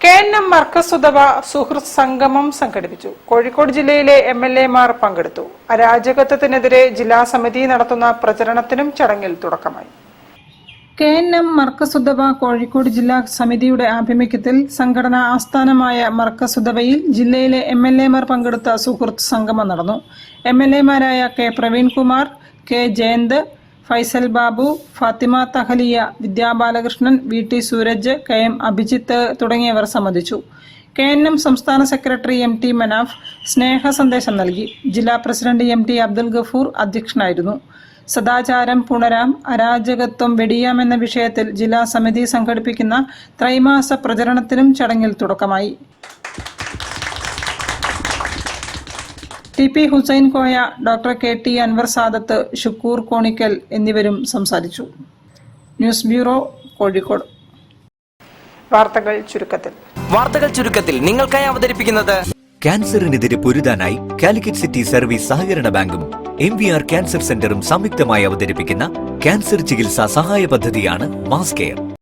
KNM Markaz ഉദവ സുഹൃത്ത് സംഗമം സംഘടിപ്പിച്ചു. കോഴിക്കോട് ജില്ലയിലെ MLA-മാർ പങ്കെടുത്തു. അരാജകത്വത്തിനെതിരെ ജില്ലാ സമിതി നടത്തുന്ന പ്രചരണത്തിനും ചടങ്ങിൽ തുടക്കമായി. KNM മർക്കസ് ഉദവ കോഴിക്കോട് ജില്ലാ സമിതിയുടെ ആഭിമുഖ്യത്തിൽ സംഘടനാ ആസ്ഥാനമായ മർക്കസ് ഉദവയിൽ ജില്ലയിലെ MLA-മാർ പങ്കെടുത്ത സുഹൃത്ത് സംഗമം നടന്നു. MLA-മാരായ K. പ്രവീൺകുമാർ, K. ജയന്ത്, ഫൈസൽ ബാബു, ഫാത്തിമ തഹലിയ, വിദ്യാ ബാലകൃഷ്ണൻ, VT സൂരജ്, KM അഭിജിത്ത് തുടങ്ങിയവർ സംബന്ധിച്ചു. KNM സംസ്ഥാന സെക്രട്ടറി MT മനാഫ് സ്നേഹ സന്ദേശം നൽകി. ജില്ലാ പ്രസിഡന്റ് MT അബ്ദുൽ ഗഫൂർ അധ്യക്ഷനായിരുന്നു. സദാചാരം പുണരാം, അരാജകത്വം വെടിയാം എന്ന വിഷയത്തിൽ ജില്ലാ സമിതി സംഘടിപ്പിക്കുന്ന ത്രൈമാസ പ്രചരണത്തിനും ചടങ്ങിൽ തുടക്കമായി. TP Hussain Koya, doctor KT Anwar Sadath, Shukkur Konikkal എന്നിവരും സംസാരിച്ചു. News bureau, Kozhikode. വാർത്തകൾ ചുരുക്കത്തിൽ നിങ്ങൾക്കായി അവതരിപ്പിക്കുന്നത് ക്യാൻസറിനെതിരെ പൊരുതാനായി കാലിക്കറ്റ് സിറ്റി സർവീസ് സഹകരണ ബാങ്കും MVR ക്യാൻസർ സെന്ററും സംയുക്തമായി അവതരിപ്പിക്കുന്ന ക്യാൻസർ ചികിത്സാ സഹായ പദ്ധതിയാണ് മാസ് കെയർ.